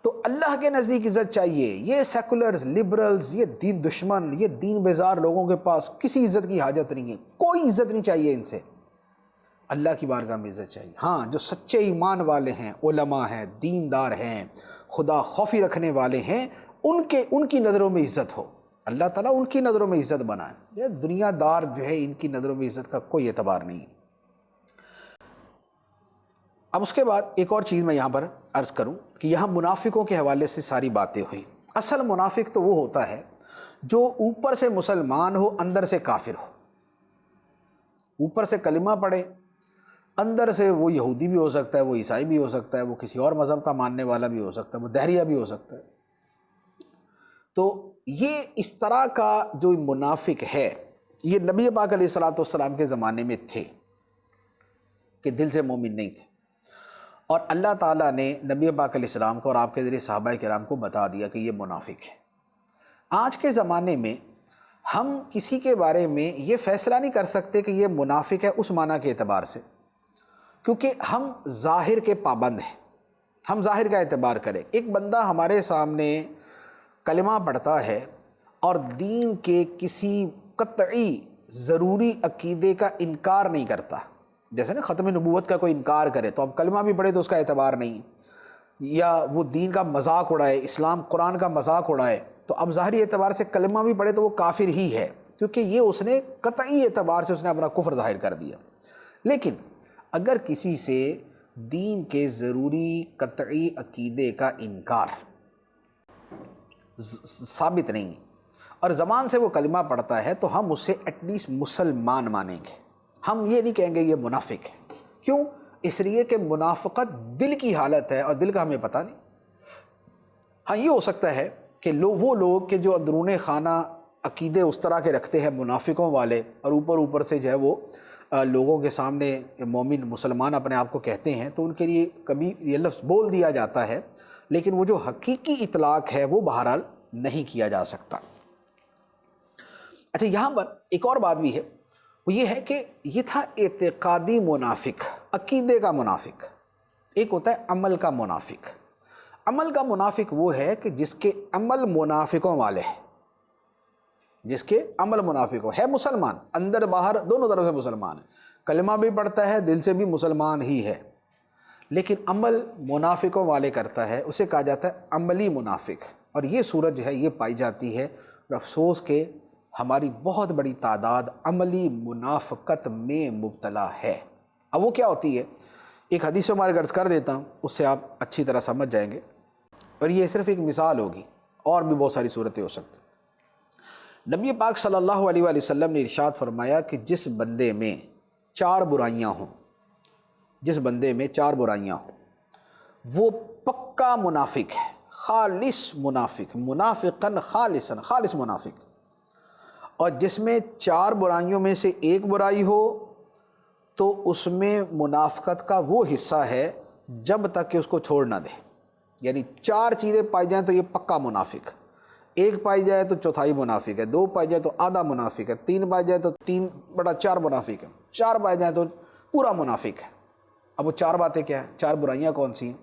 تو اللہ کے نزدیک عزت چاہیے۔ یہ سیکولرز، لبرلز، یہ دین دشمن، یہ دین بیزار لوگوں کے پاس کسی عزت کی حاجت نہیں ہے، کوئی عزت نہیں چاہیے ان سے، اللہ کی بارگاہ میں عزت چاہیے۔ ہاں، جو سچے ایمان والے ہیں، علماء ہیں، دیندار ہیں، خدا خوفی رکھنے والے ہیں، ان کی نظروں میں عزت ہو، اللہ تعالیٰ ان کی نظروں میں عزت بنائے۔ یہ دنیا دار جو ہے ان کی نظروں میں عزت کا کوئی اعتبار نہیں۔ اب اس کے بعد ایک اور چیز میں یہاں پر عرض کروں کہ یہاں منافقوں کے حوالے سے ساری باتیں ہوئی۔ اصل منافق تو وہ ہوتا ہے جو اوپر سے مسلمان ہو، اندر سے کافر ہو، اوپر سے کلمہ پڑھے، اندر سے وہ یہودی بھی ہو سکتا ہے، وہ عیسائی بھی ہو سکتا ہے، وہ کسی اور مذہب کا ماننے والا بھی ہو سکتا ہے، وہ دہریہ بھی ہو سکتا ہے۔ تو یہ اس طرح کا جو منافق ہے، یہ نبی پاک علیہ السلام کے زمانے میں تھے کہ دل سے مومن نہیں تھے، اور اللہ تعالیٰ نے نبی پاک علیہ السلام کو اور آپ کے ذریعے صحابہ کرام کو بتا دیا کہ یہ منافق ہے۔ آج کے زمانے میں ہم کسی کے بارے میں یہ فیصلہ نہیں کر سکتے کہ یہ منافق ہے اس معنی کے اعتبار سے، کیونکہ ہم ظاہر کے پابند ہیں، ہم ظاہر کا اعتبار کریں۔ ایک بندہ ہمارے سامنے کلمہ پڑھتا ہے اور دین کے کسی قطعی ضروری عقیدے کا انکار نہیں کرتا، جیسے نا ختم نبوت کا کوئی انکار کرے تو اب کلمہ بھی پڑھے تو اس کا اعتبار نہیں، یا وہ دین کا مذاق اڑائے، اسلام قرآن کا مذاق اڑائے، تو اب ظاہری اعتبار سے کلمہ بھی پڑھے تو وہ کافر ہی ہے، کیونکہ یہ اس نے قطعی اعتبار سے اس نے اپنا کفر ظاہر کر دیا۔ لیکن اگر کسی سے دین کے ضروری قطعی عقیدے کا انکار ثابت نہیں اور زبان سے وہ کلمہ پڑھتا ہے تو ہم اسے ایٹ لیسٹ مسلمان مانیں گے، ہم یہ نہیں کہیں گے یہ منافق ہے۔ کیوں؟ اس لیے کہ منافقت دل کی حالت ہے اور دل کا ہمیں پتہ نہیں۔ ہاں، یہ ہو سکتا ہے کہ وہ لوگ کہ جو اندرون خانہ عقیدے اس طرح کے رکھتے ہیں منافقوں والے، اور اوپر سے جو ہے وہ لوگوں کے سامنے مومن مسلمان اپنے آپ کو کہتے ہیں، تو ان کے لیے کبھی یہ لفظ بول دیا جاتا ہے، لیکن وہ جو حقیقی اطلاق ہے وہ بہرحال نہیں کیا جا سکتا۔ اچھا، یہاں پر ایک اور بات بھی ہے، وہ یہ ہے کہ یہ تھا اعتقادی منافق، عقیدے کا منافق، ایک ہوتا ہے عمل کا منافق۔ عمل کا منافق وہ ہے کہ جس کے عمل منافقوں والے ہیں، جس کے عمل منافق ہے مسلمان، اندر باہر دونوں طرف سے مسلمان ہے، کلمہ بھی پڑھتا ہے، دل سے بھی مسلمان ہی ہے، لیکن عمل منافقوں والے کرتا ہے، اسے کہا جاتا ہے عملی منافق، اور یہ صورت جو ہے یہ پائی جاتی ہے، اور افسوس کہ ہماری بہت بڑی تعداد عملی منافقت میں مبتلا ہے۔ اب وہ کیا ہوتی ہے؟ ایک حدیث ہمارے غرض کر دیتا ہوں، اس سے آپ اچھی طرح سمجھ جائیں گے، اور یہ صرف ایک مثال ہوگی، اور بھی بہت ساری صورتیں ہو سکتی۔ نبی پاک صلی اللہ علیہ وآلہ وسلم نے ارشاد فرمایا کہ جس بندے میں 4 برائیاں ہوں، جس بندے میں 4 برائیاں ہوں، وہ پکا منافق ہے، خالص منافق، منافقاً خالصاً، خالص منافق۔ اور جس میں 4 برائیوں میں سے ایک برائی ہو تو اس میں منافقت کا وہ حصہ ہے جب تک کہ اس کو چھوڑ نہ دے، یعنی 4 چیزیں پائی جائیں تو یہ پکا منافق، 1 پائی جائے تو چوتھائی منافق ہے، 2 پائی جائے تو آدھا منافق ہے، 3 پائی جائے تو 3/4 منافق ہے، 4 پائی جائے تو پورا منافق ہے۔ اب وہ 4 باتیں کیا ہیں؟ 4 برائیاں کون سی ہیں؟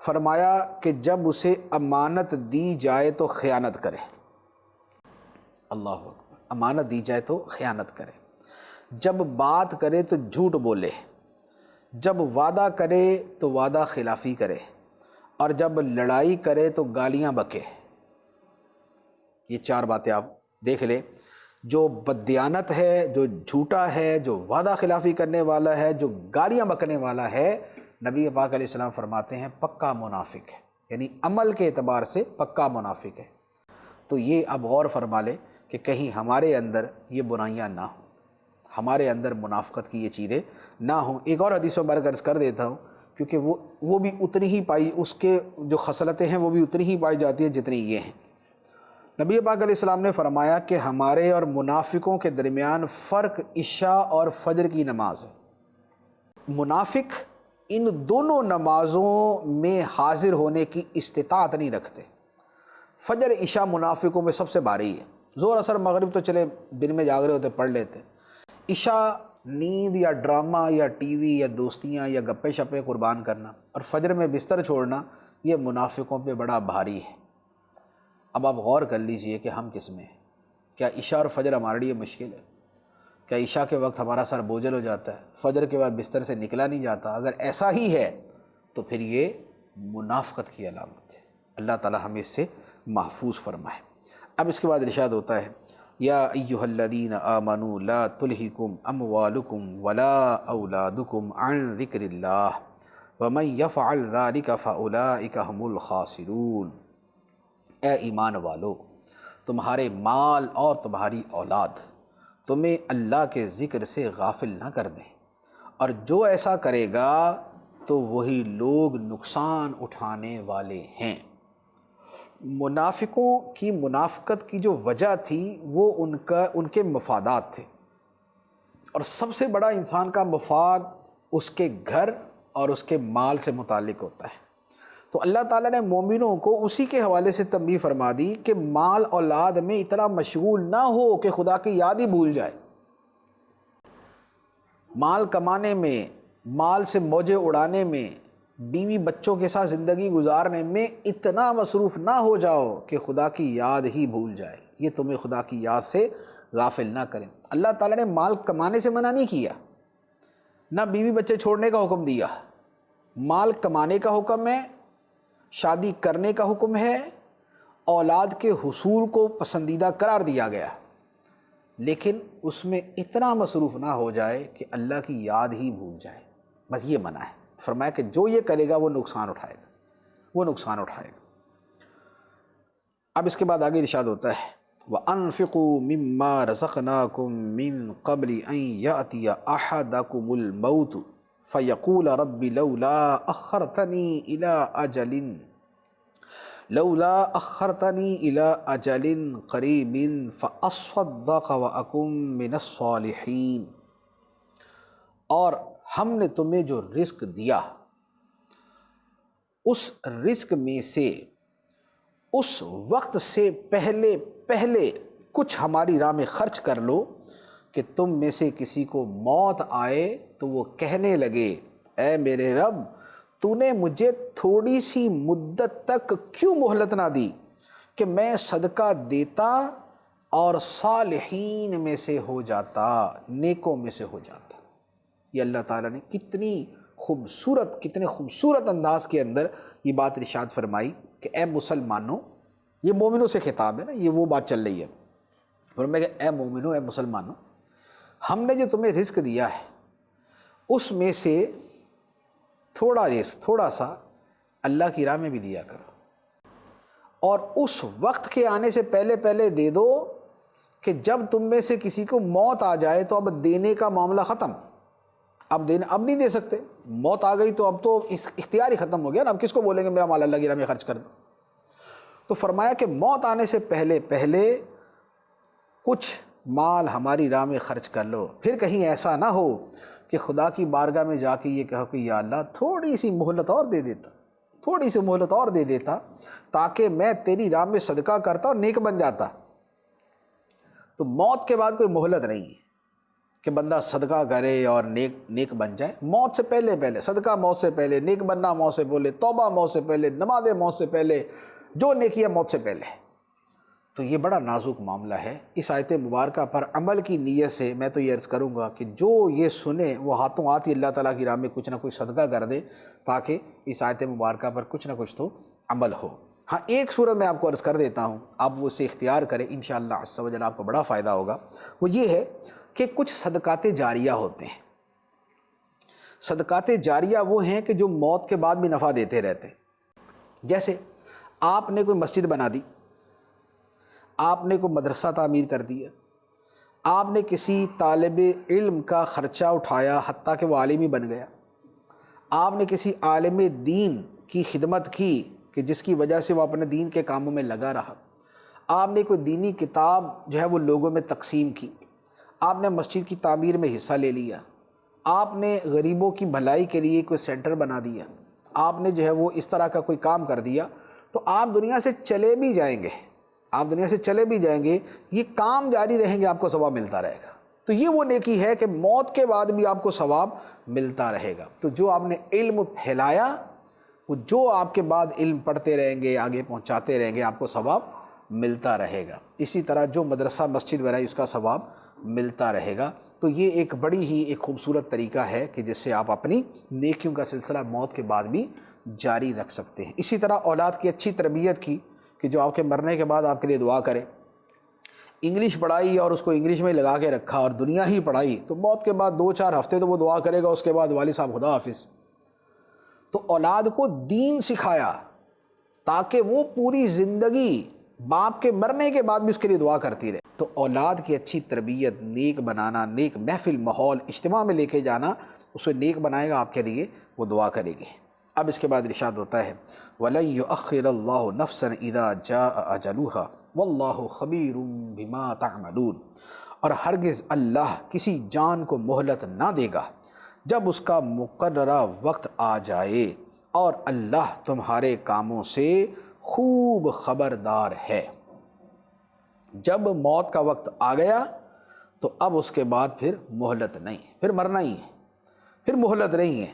فرمایا کہ جب اسے امانت دی جائے تو خیانت کرے، اللہ اکبر، امانت دی جائے تو خیانت کرے، جب بات کرے تو جھوٹ بولے، جب وعدہ کرے تو وعدہ خلافی کرے، اور جب لڑائی کرے تو گالیاں بکے۔ یہ 4 باتیں آپ دیکھ لیں۔ جو بددیانت ہے، جو جھوٹا ہے، جو وعدہ خلافی کرنے والا ہے، جو گالیاں بکنے والا ہے، نبی پاک علیہ السلام فرماتے ہیں پکا منافق ہے، یعنی عمل کے اعتبار سے پکا منافق ہے۔ تو یہ اب غور فرما لے کہ کہیں ہمارے اندر یہ برائیاں نہ ہوں، ہمارے اندر منافقت کی یہ چیزیں نہ ہوں۔ ایک اور حدیث مبارک عرض کر دیتا ہوں، کیونکہ وہ بھی اتنی ہی پائی، اس کے جو خصلتیں ہیں وہ بھی اتنی ہی پائی جاتی ہیں جتنی یہ ہیں۔ نبی پاک علیہ السلام نے فرمایا کہ ہمارے اور منافقوں کے درمیان فرق عشاء اور فجر کی نماز ہے۔ منافق ان دونوں نمازوں میں حاضر ہونے کی استطاعت نہیں رکھتے۔ فجر عشاء منافقوں میں سب سے بھاری ہے، ظہر اثر مغرب تو چلے دن میں جاگ رہے ہوتے پڑھ لیتے، عشاء نیند یا ڈرامہ یا ٹی وی یا دوستیاں یا گپے شپے قربان کرنا، اور فجر میں بستر چھوڑنا، یہ منافقوں پہ بڑا بھاری ہے۔ اب آپ غور کر لیجئے کہ ہم کس میں ہیں۔ کیا عشاء اور فجر ہمارے لیے مشکل ہے؟ کیا عشاء کے وقت ہمارا سر بوجھل ہو جاتا ہے، فجر کے بعد بستر سے نکلا نہیں جاتا؟ اگر ایسا ہی ہے تو پھر یہ منافقت کی علامت ہے۔ اللہ تعالی ہمیں اس سے محفوظ فرمائے۔ اب اس کے بعد ارشاد ہوتا ہے، یا ایھا الذین آمنوا لا تلہکم اموالکم ولا اولادکم عن ذکر اللہ ومن یفعل ذلک فاولئک ھم الخاسرون۔ اے ایمان والو، تمہارے مال اور تمہاری اولاد تمہیں اللہ کے ذکر سے غافل نہ کر دیں، اور جو ایسا کرے گا تو وہی لوگ نقصان اٹھانے والے ہیں۔ منافقوں کی منافقت کی جو وجہ تھی وہ ان کے مفادات تھے، اور سب سے بڑا انسان کا مفاد اس کے گھر اور اس کے مال سے متعلق ہوتا ہے۔ تو اللہ تعالیٰ نے مومنوں کو اسی کے حوالے سے تنبیہ فرما دی کہ مال اولاد میں اتنا مشغول نہ ہو کہ خدا کی یاد ہی بھول جائے۔ مال کمانے میں، مال سے موجیں اڑانے میں، بیوی بچوں کے ساتھ زندگی گزارنے میں اتنا مصروف نہ ہو جاؤ کہ خدا کی یاد ہی بھول جائے، یہ تمہیں خدا کی یاد سے غافل نہ کریں۔ اللہ تعالیٰ نے مال کمانے سے منع نہیں کیا، نہ بیوی بچے چھوڑنے کا حکم دیا۔ مال کمانے کا حکم ہے، شادی کرنے کا حکم ہے، اولاد کے حصول کو پسندیدہ قرار دیا گیا، لیکن اس میں اتنا مصروف نہ ہو جائے کہ اللہ کی یاد ہی بھول جائے، بس یہ منع ہے۔ فرمایا کہ جو یہ کرے گا وہ نقصان اٹھائے گا، وہ نقصان اٹھائے گا۔ اب اس کے بعد آگے ارشاد ہوتا ہے، وَأَنفِقُوا مِمَّا رَزَقْنَاكُم مِّن قَبْلِ أَن يَأْتِيَ أَحَدَكُمُ الْمَوْتُ فَيَقُولَ رَبِّ لَوْلَا أَخَّرْتَنِي إِلَىٰ أَجَلٍ قَرِيبٍ فَأَصَّدَّقَ وَأَكُن مِّنَ الصَّالِحِينَ۔ اور ہم نے تمہیں جو رزق دیا، اس رزق میں سے اس وقت سے پہلے کچھ ہماری راہ میں خرچ کر لو کہ تم میں سے کسی کو موت آئے تو وہ کہنے لگے، اے میرے رب، تو نے مجھے تھوڑی سی مدت تک کیوں مہلت نہ دی کہ میں صدقہ دیتا اور صالحین میں سے ہو جاتا، نیکوں میں سے ہو جاتا۔ یہ اللہ تعالیٰ نے کتنی خوبصورت، کتنے خوبصورت انداز کے اندر یہ بات ارشاد فرمائی کہ اے مسلمانوں، یہ مومنوں سے خطاب ہے نا، یہ وہ بات چل رہی ہے، فرمایا کہ اے مومنوں، اے مسلمانوں، ہم نے جو تمہیں رزق دیا ہے اس میں سے تھوڑا سا اللہ کی راہ میں بھی دیا کرو، اور اس وقت کے آنے سے پہلے پہلے دے دو کہ جب تم میں سے کسی کو موت آ جائے تو اب دینے کا معاملہ ختم، اب نہیں دے سکتے، موت آ گئی تو اب تو اختیار ہی ختم ہو گیا نا، اب کس کو بولیں گے میرا مال اللہ کی راہ میں خرچ کر دو۔ تو فرمایا کہ موت آنے سے پہلے پہلے کچھ مال ہماری راہ میں خرچ کر لو، پھر کہیں ایسا نہ ہو کہ خدا کی بارگاہ میں جا کے یہ کہو کہ یا اللہ تھوڑی سی مہلت اور دے دیتا، تھوڑی سی مہلت اور دے دیتا تاکہ میں تیری راہ میں صدقہ کرتا اور نیک بن جاتا۔ تو موت کے بعد کوئی مہلت نہیں ہے کہ بندہ صدقہ کرے اور نیک بن جائے، موت سے پہلے پہلے صدقہ، موت سے پہلے نیک بننا، موت سے پہلے توبہ، موت سے پہلے نماز، موت سے پہلے جو نیکی ہے موت سے پہلے۔ تو یہ بڑا نازک معاملہ ہے۔ اس آیت مبارکہ پر عمل کی نیت سے میں تو یہ عرض کروں گا کہ جو یہ سنے وہ ہاتھوں ہاتھ ہی اللہ تعالیٰ کی راہ میں کچھ نہ کچھ صدقہ کر دے تاکہ اس آیت مبارکہ پر کچھ نہ کچھ تو عمل ہو۔ ہاں ایک صورت میں آپ کو عرض کر دیتا ہوں، آپ وہ اسے اختیار کریں، انشاءاللہ عز و جل آپ کو بڑا فائدہ ہوگا۔ وہ یہ ہے کہ کچھ صدقات جاریہ ہوتے ہیں۔ صدقات جاریہ وہ ہیں کہ جو موت کے بعد بھی نفع دیتے رہتے ہیں۔ جیسے آپ نے کوئی مسجد بنا دی، آپ نے کوئی مدرسہ تعمیر کر دیا، آپ نے کسی طالب علم کا خرچہ اٹھایا حتیٰ کہ وہ عالم ہی بن گیا، آپ نے کسی عالم دین کی خدمت کی کہ جس کی وجہ سے وہ اپنے دین کے کاموں میں لگا رہا، آپ نے کوئی دینی کتاب جو ہے وہ لوگوں میں تقسیم کی، آپ نے مسجد کی تعمیر میں حصہ لے لیا، آپ نے غریبوں کی بھلائی کے لیے کوئی سینٹر بنا دیا، آپ نے جو ہے وہ اس طرح کا کوئی کام کر دیا، تو آپ دنیا سے چلے بھی جائیں گے، آپ دنیا سے چلے بھی جائیں گے، یہ کام جاری رہیں گے، آپ کو ثواب ملتا رہے گا۔ تو یہ وہ نیکی ہے کہ موت کے بعد بھی آپ کو ثواب ملتا رہے گا۔ تو جو آپ نے علم پھیلایا، وہ جو آپ کے بعد علم پڑھتے رہیں گے، آگے پہنچاتے رہیں گے، آپ کو ثواب ملتا رہے گا۔ اسی طرح جو مدرسہ مسجد بنائی اس کا ثواب ملتا رہے گا۔ تو یہ ایک بڑی ہی ایک خوبصورت طریقہ ہے کہ جس سے آپ اپنی نیکیوں کا سلسلہ موت کے بعد بھی جاری رکھ سکتے ہیں۔ اسی طرح اولاد کی اچھی تربیت کی کہ جو آپ کے مرنے کے بعد آپ کے لیے دعا کرے۔ انگلش پڑھائی اور اس کو انگلش میں لگا کے رکھا اور دنیا ہی پڑھائی، تو موت کے بعد 2-4 ہفتے تو وہ دعا کرے گا، اس کے بعد والد صاحب خدا حافظ۔ تو اولاد کو دین سکھایا تاکہ وہ پوری زندگی باپ کے مرنے کے بعد بھی اس کے لیے دعا کرتی رہے۔ تو اولاد کی اچھی تربیت، نیک بنانا، نیک محفل ماحول اجتماع میں لے کے جانا، اسے نیک بنائے گا آپ کے لیے، وہ دعا کرے گی۔ اب اس کے بعد ارشاد ہوتا ہے وَلَن يُؤَخِّرَ اللَّهُ نَفْسًا إِذَا جَاءَ أَجَلُهَا وَاللَّهُ خَبِيرٌ بِمَا تَعْمَلُونَ، اور ہرگز اللہ کسی جان کو مہلت نہ دے گا جب اس کا مقررہ وقت آ جائے، اور اللہ تمہارے کاموں سے خوب خبردار ہے۔ جب موت کا وقت آ گیا تو اب اس کے بعد پھر مہلت نہیں ہے، پھر مرنا ہی ہے، پھر مہلت نہیں ہے۔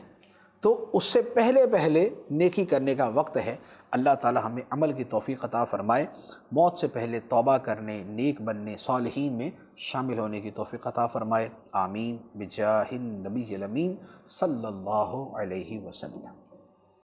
تو اس سے پہلے پہلے نیکی کرنے کا وقت ہے۔ اللہ تعالی ہمیں عمل کی توفیق عطا فرمائے، موت سے پہلے توبہ کرنے، نیک بننے، صالحین میں شامل ہونے کی توفیق عطا فرمائے۔ آمین بجاہ النبی الامین صلی اللہ علیہ وسلم۔